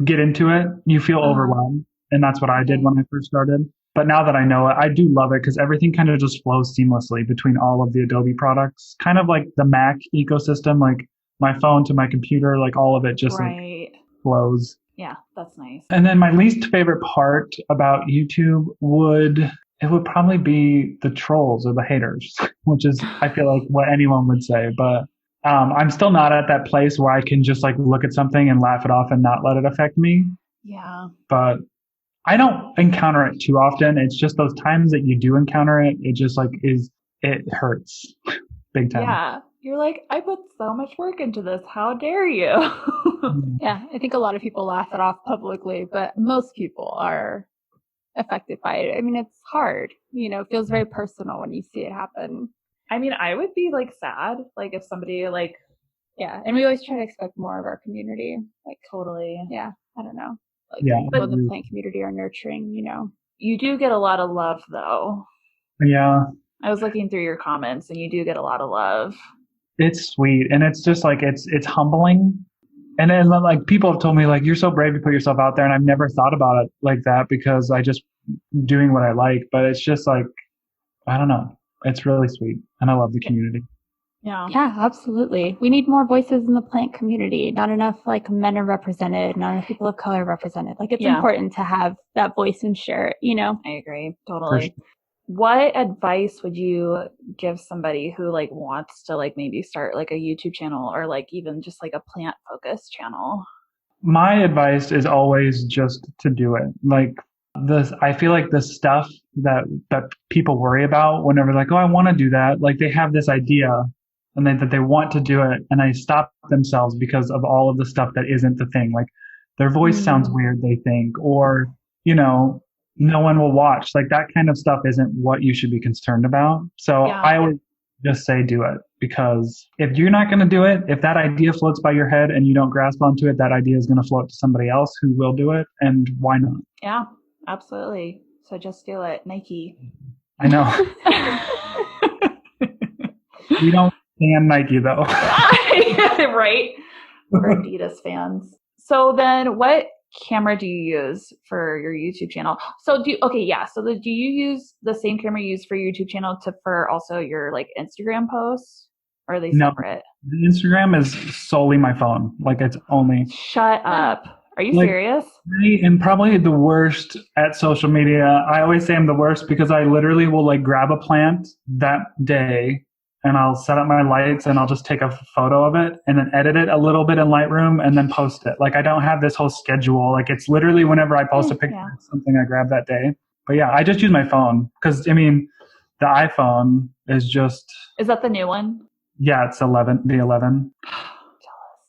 get into it. You feel overwhelmed. And that's what I did when I first started. But now that I know it, I do love it because everything kind of just flows seamlessly between all of the Adobe products. Kind of like the Mac ecosystem, like my phone to my computer, like all of it just like flows. Yeah, that's nice. And then my least favorite part about YouTube would probably be the trolls or the haters, which is, I feel like what anyone would say. But I'm still not at that place where I can just like look at something and laugh it off and not let it affect me. Yeah. But I don't encounter it too often. It's just those times that you do encounter it, it just like it hurts big time. Yeah. You're like, I put so much work into this. How dare you? Yeah. I think a lot of people laugh it off publicly, but most people are affected by it. I mean, it's hard, it feels very personal when you see it happen. I mean, I would be like sad, like if somebody like, yeah. And we always try to expect more of our community. Like totally. Yeah. I don't know. Like yeah. people in the plant community are nurturing, You do get a lot of love, though. Yeah. I was looking through your comments, and you do get a lot of love. It's sweet. And it's just like, it's humbling. And then like people have told me like, you're so brave to put yourself out there. And I've never thought about it like that because I just doing what I like, but it's just like, I don't know. It's really sweet. And I love the community. Yeah. Yeah, absolutely. We need more voices in the plant community. Not enough like men are represented, not enough people of color represented. Like it's important to have that voice and share it, you know? I agree. Totally. Sure. What advice would you give somebody who like wants to like maybe start like a YouTube channel or like even just like a plant focused channel? My advice is always just to do it. Like I feel like the stuff that people worry about whenever they're like, oh, I want to do that. Like they have this idea and that they want to do it. And they stop themselves because of all of the stuff that isn't the thing. Like their voice sounds weird, they think, or, you know, no one will watch. Like that kind of stuff isn't what you should be concerned about. So I would just say do it, because if you're not going to do it, if that idea floats by your head and you don't grasp onto it, that idea is going to float to somebody else who will do it. And why not? Yeah, absolutely. So just do it. Nike. I know. We don't stand Nike though. Right. We're Adidas fans. So then what camera do you use for your YouTube channel? So do you use the same camera you use for your YouTube channel for also your like Instagram posts, or are they separate? No, Instagram is solely my phone. Like it's only. Shut up. Are you serious? I am probably the worst at social media. I always say I'm the worst because I literally will like grab a plant that day and I'll set up my lights and I'll just take a photo of it and then edit it a little bit in Lightroom and then post it. Like I don't have this whole schedule. Like it's literally whenever I post a picture of something I grab that day. But yeah, I just use my phone because I mean, the iPhone is just. Is that the new one? Yeah, it's the 11.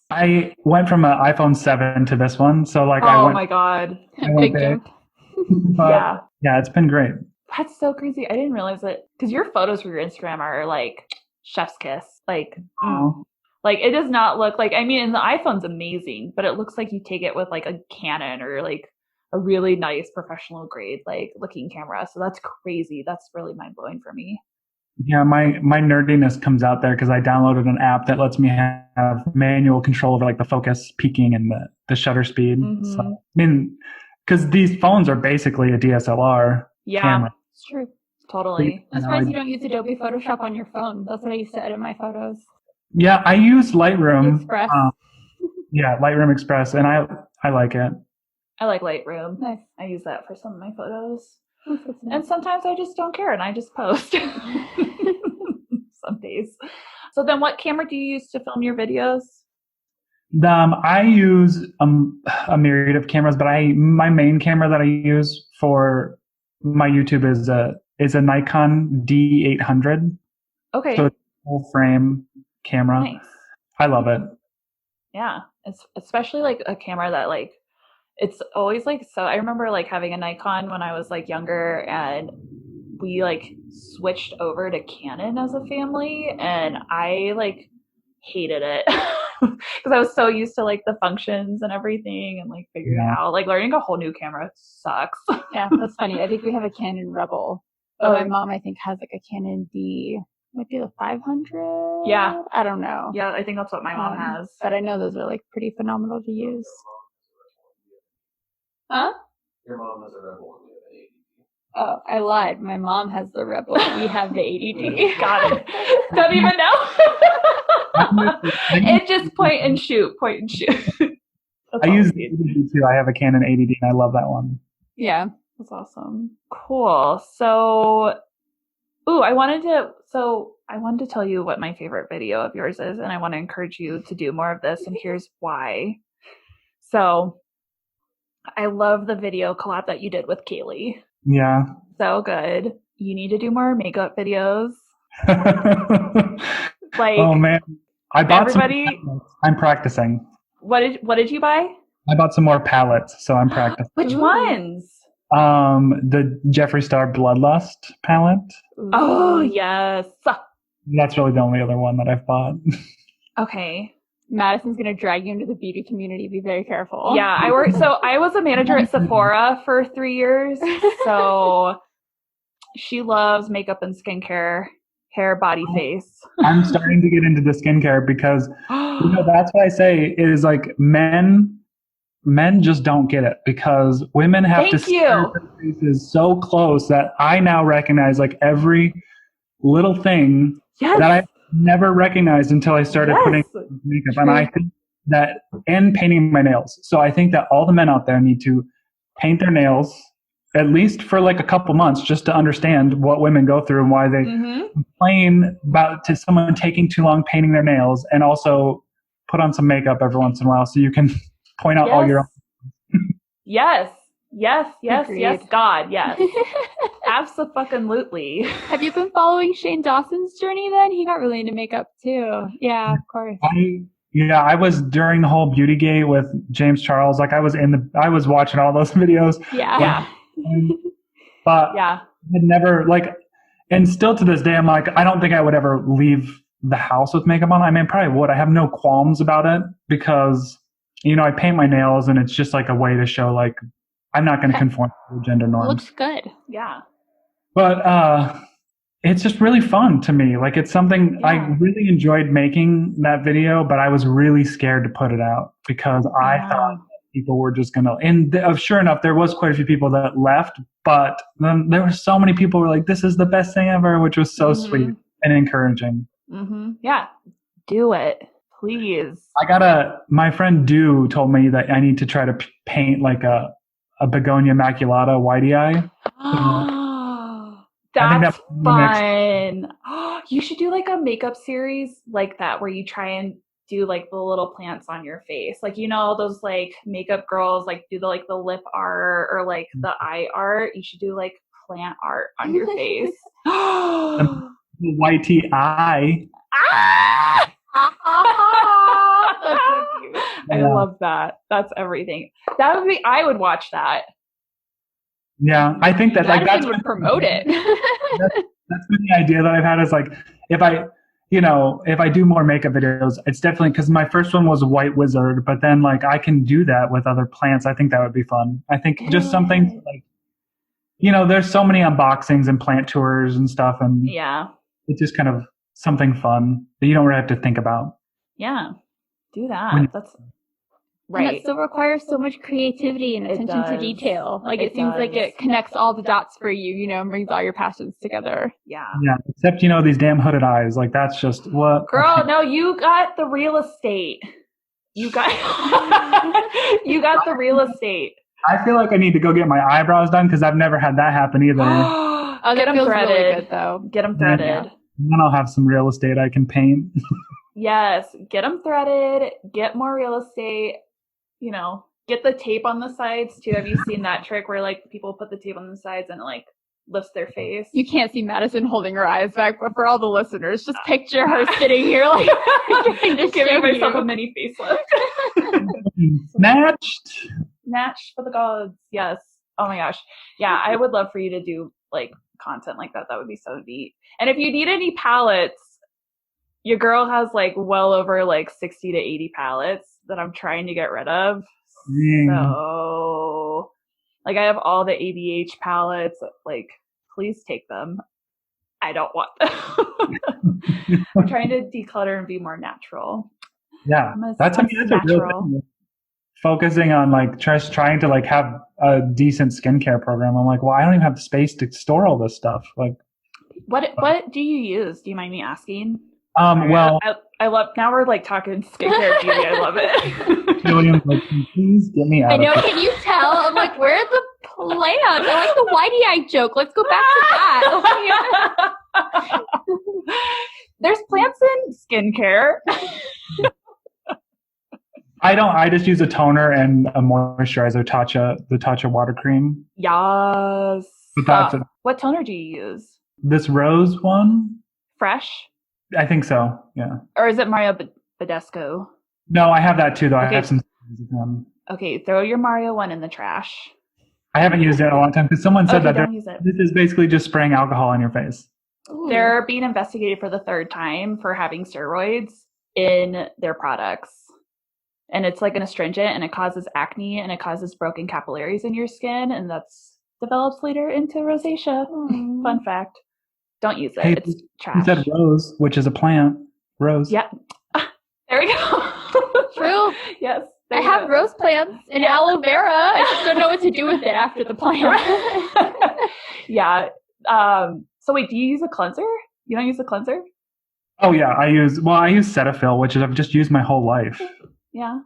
I went from an iPhone 7 to this one. So like my God. Big jump. Yeah, it's been great. That's so crazy. I didn't realize it, because your photos for your Instagram are like chef's kiss. Like, like it does not look like, I mean, and the iPhone's amazing, but it looks like you take it with like a Canon or like a really nice professional grade, like looking camera. So that's crazy. That's really mind blowing for me. Yeah, my nerdiness comes out there because I downloaded an app that lets me have manual control over like the focus peaking and the shutter speed. So, I mean, because these phones are basically a DSLR camera. It's true. Totally. I'm surprised you don't use Adobe Photoshop on your phone. That's what I used to edit my photos. Yeah, I use Lightroom. Express. Lightroom Express, and I like it. I like Lightroom. Nice. I use that for some of my photos. And sometimes I just don't care and I just post. Some days. So then what camera do you use to film your videos? I use a myriad of cameras, but my main camera that I use for my YouTube is a Nikon D800. Okay. So it's a full frame camera. Nice. I love it. Yeah. It's especially like a camera that like, it's always like, so I remember like having a Nikon when I was like younger, and we like switched over to Canon as a family, and I like hated it because I was so used to like the functions and everything and like figuring out, like learning a whole new camera sucks. Yeah, that's funny. I think we have a Canon Rebel. But my mom, I think, has like a Canon D, might be the 500. Yeah. I don't know. Yeah, I think that's what my mom has. But I know those are like pretty phenomenal to use. Huh? Your mom has a Rebel and we have an ADD. Oh, I lied. My mom has the Rebel. We have the ADD. Got it. Don't even know. It just point and shoot. I use the ADD too. I have a Canon ADD and I love that one. Yeah. That's awesome. Cool. So, I wanted to tell you what my favorite video of yours is, and I want to encourage you to do more of this, and here's why. So, I love the video collab that you did with Kaylee. Yeah. So good. You need to do more makeup videos. Like, oh man, I bought everybody. I'm practicing. What did you buy? I bought some more palettes, so I'm practicing. Which ones? The Jeffree Star Bloodlust palette. Oh yes. That's really the only other one that I've bought. Okay. Madison's gonna drag you into the beauty community. Be very careful. Yeah, I was a manager at Sephora for 3 years. So she loves makeup and skincare, hair, body, face. I'm starting to get into the skincare because that's what I say is like men just don't get it because women have to stare at their faces so close that I now recognize like every little thing that I never recognized until I started putting makeup. And I think that, and painting my nails. So I think that all the men out there need to paint their nails at least for like a couple months just to understand what women go through and why they complain about to someone taking too long painting their nails, and also put on some makeup every once in a while so you can point out all your own. Yes, God, yes. Abso-fucking-lutely. Have you been following Shane Dawson's journey then? He got really into makeup too. Yeah, of course. I was during the whole beauty gate with James Charles. Like I was watching all those videos. Yeah. But I had never and still to this day, I'm like, I don't think I would ever leave the house with makeup on. I mean, probably would. I have no qualms about it because, I paint my nails and it's just like a way to show like, I'm not going to conform to gender norms. Looks good. Yeah. But it's just really fun to me. Like it's something I really enjoyed making that video, but I was really scared to put it out because I thought people were just going to, and sure enough, there was quite a few people that left, but then there were so many people who were like, this is the best thing ever, which was so sweet and encouraging. Yeah. Do it. Please. My friend Dew told me that I need to try to paint like a begonia maculata whitey eye. That's fun. You should do like a makeup series like that where you try and do like the little plants on your face. Like, those like makeup girls like do the lip art or like the eye art. You should do like plant art on your face. Whitey eye. That's so cute. I love that. That's everything. I would watch that. Yeah, I think that that's would promote it. That's been the idea that I've had is like if I do more makeup videos, it's definitely because my first one was a white wizard, but then like I can do that with other plants. I think that would be fun. I think just something like there's so many unboxings and plant tours and stuff, and it's just kind of something fun that you don't really have to think about. Yeah, do that. That's right. And it still requires so much creativity and attention to detail. Like it seems like it connects all the dots for you, and brings all your passions together. Yeah. Yeah. Except these damn hooded eyes. Like that's just what. Girl, no, you got the real estate. You got the real estate. I feel like I need to go get my eyebrows done because I've never had that happen either. Get them threaded. Really good, though. Get them threaded. Yeah. Then I'll have some real estate I can paint. Yes, get them threaded. Get more real estate. Get the tape on the sides too. Have you seen that trick where like people put the tape on the sides and it like lifts their face? You can't see Madison holding her eyes back, but for all the listeners, just picture her sitting here like giving myself a mini facelift. Snatched for the gods. Yes. Oh my gosh. Yeah, I would love for you to do like content like that. That would be so neat. And if you need any palettes, your girl has like well over like 60 to 80 palettes that I'm trying to get rid of. So like I have all the ABH palettes. Like, please take them. I don't want them. I'm trying to declutter and be more natural. Yeah, that's a real thing. Focusing on like just trying to like have a decent skincare program. I'm like, well, I don't even have the space to store all this stuff. Like, what do you use? Do you mind me asking? Well, I love. Now we're like talking skincare beauty. I love it. Julian's like, please get me out. I know. Can you tell? I'm like, where are the plants? I like the whitey eye joke. Let's go back to that. There's plants in skincare. I just use a toner and a moisturizer, the Tatcha water cream. Yes. But what toner do you use? This rose one. Fresh? I think so, yeah. Or is it Mario Badescu? No, I have that too, though. Okay. I have some. Okay, throw your Mario one in the trash. I haven't used it in a long time because someone said that don't use it. This is basically just spraying alcohol on your face. Ooh. They're being investigated for the 3rd time for having steroids. in their products. And it's like an astringent, and it causes acne, and it causes broken capillaries in your skin, and that's develops later into rosacea. Fun fact. Don't use it. Hey, it's trash. You said rose, which is a plant. Rose. Yeah. There we go. True. Yes. I have rose plants and aloe vera. I just don't know what to do with it after the plant. Yeah. So wait, do you use a cleanser? You don't use a cleanser? Oh yeah, I use Cetaphil, which I've just used my whole life. Yeah.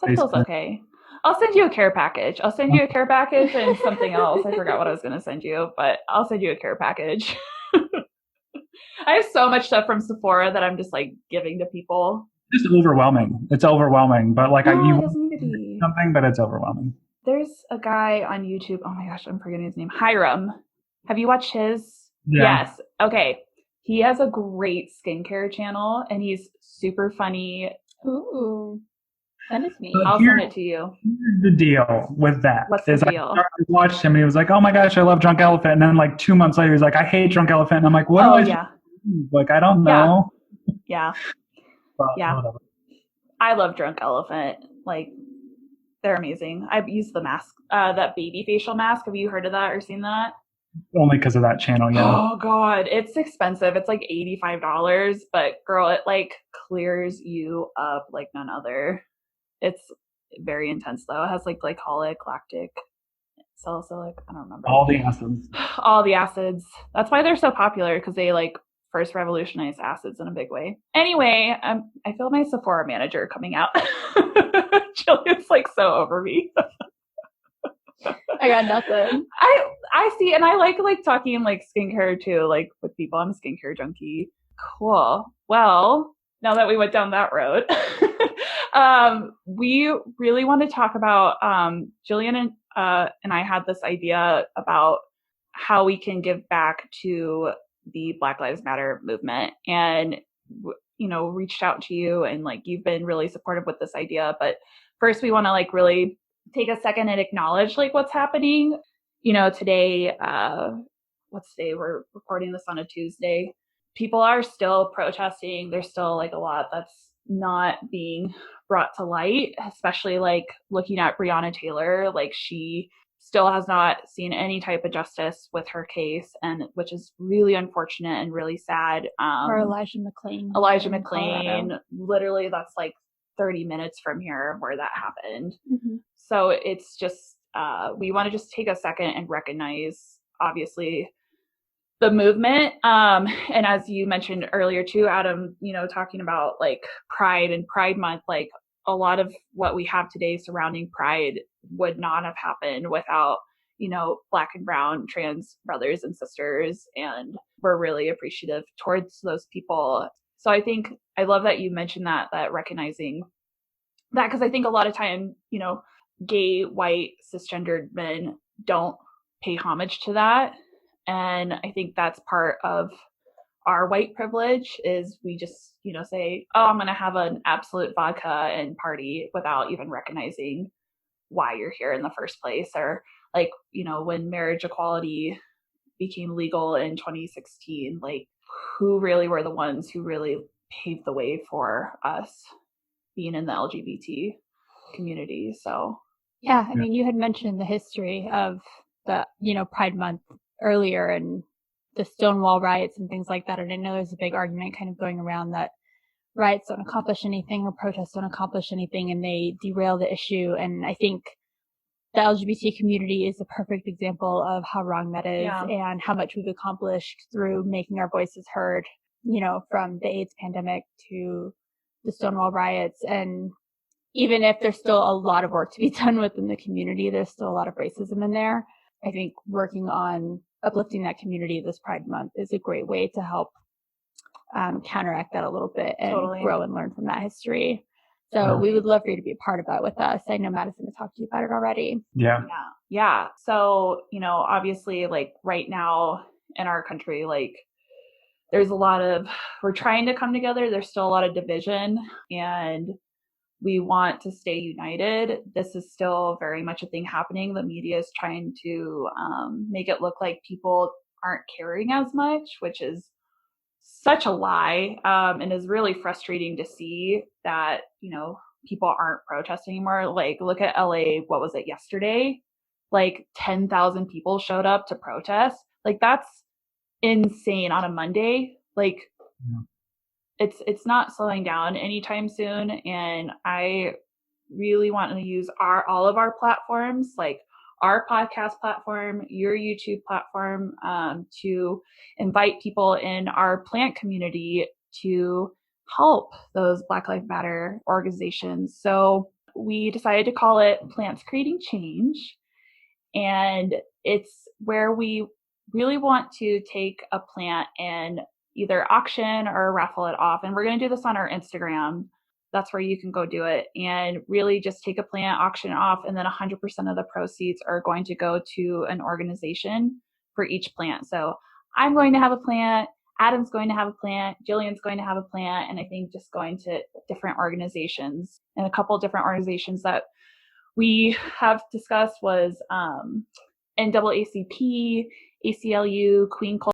Cetaphil's okay. I'll send you a care package. I'll send you a care package and something else. I forgot what I was going to send you, but I'll send you a care package. I have so much stuff from Sephora that I'm just like giving to people. It's overwhelming. It's overwhelming, but like it doesn't need to be something, but it's overwhelming. There's a guy on YouTube. Oh my gosh, I'm forgetting his name. Hiram. Have you watched his? Yeah. Yes. Okay. He has a great skincare channel, and he's super funny. Ooh. Send it to me. I'll send it to you. Here's the deal with that. What's the deal? I watched him and he was like, oh my gosh, I love Drunk Elephant. And then like 2 months later, he's like, I hate Drunk Elephant. And I'm like, what do I do? Like, I don't know. Yeah. But yeah. Whatever. I love Drunk Elephant. Like, they're amazing. I've used the mask, that baby facial mask. Have you heard of that or seen that? Only because of that channel, yeah. Oh God, it's expensive. It's like $85, but girl, it like clears you up like none other. It's very intense though. It has like glycolic, lactic, salicylic. I don't remember. All the acids. All the acids. That's why they're so popular, because they like first revolutionized acids in a big way. Anyway, I feel my Sephora manager coming out. Jillian's like so over me. I got nothing. I see, and I like talking like skincare too, like with people. I'm a skincare junkie. Cool. Well, now that we went down that road, we really want to talk about Jillian and I had this idea about how we can give back to the Black Lives Matter movement, and reached out to you, and like you've been really supportive with this idea. But first, we want to like really take a second and acknowledge like what's happening. Today, what's today? We're recording this on a Tuesday. People are still protesting. There's still like a lot that's not being brought to light, especially like looking at Breonna Taylor. Like, she still has not seen any type of justice with her case, and which is really unfortunate and really sad. Or Elijah McClain. Literally, that's like 30 minutes from here where that happened. Mm-hmm. So it's just, we want to just take a second and recognize, obviously, the movement. And as you mentioned earlier too, Adam, talking about like Pride and Pride Month, like a lot of what we have today surrounding Pride would not have happened without, Black and brown trans brothers and sisters. And we're really appreciative towards those people. So I love that you mentioned that recognizing that, because I think a lot of time, gay, white, cisgendered men don't pay homage to that. And I think that's part of our white privilege, is we just, say, oh, I'm going to have an absolute vodka and party without even recognizing why you're here in the first place. Or like, when marriage equality became legal in 2016, like, who really were the ones who really paved the way for us being in the LGBT community? So yeah, I mean, you had mentioned the history of the Pride Month earlier and the Stonewall riots and things like that, and I know there's a big argument kind of going around that riots don't accomplish anything or protests don't accomplish anything, and they derail the issue. And I think the LGBT community is a perfect example of how wrong that is, and how much we've accomplished through making our voices heard, from the AIDS pandemic to the Stonewall riots. And even if there's still a lot of work to be done within the community, there's still a lot of racism in there. I think working on uplifting that community this Pride Month is a great way to help counteract that a little bit and grow and learn from that history. So we would love for you to be a part of that with us. I know Madison has talked to you about it already. Yeah. So, obviously, like right now in our country, like there's we're trying to come together. There's still a lot of division, and we want to stay united. This is still very much a thing happening. The media is trying to make it look like people aren't caring as much, which is such a lie, and is really frustrating to see that, people aren't protesting anymore. Like, look at LA, what was it, yesterday? Like 10,000 people showed up to protest. Like, that's insane on a Monday. Like, it's not slowing down anytime soon. And I really want to use all of our platforms, like our podcast platform, your YouTube platform, to invite people in our plant community to help those Black Lives Matter organizations. So we decided to call it Plants Creating Change. And it's where we really want to take a plant and either auction or raffle it off. And we're going to do this on our Instagram. That's where you can go do it, and really just take a plant, auction it off, and then 100% of the proceeds are going to go to an organization for each plant. So I'm going to have a plant, Adam's going to have a plant, Jillian's going to have a plant, and I think just going to different organizations. And a couple different organizations that we have discussed was NAACP, ACLU, Queen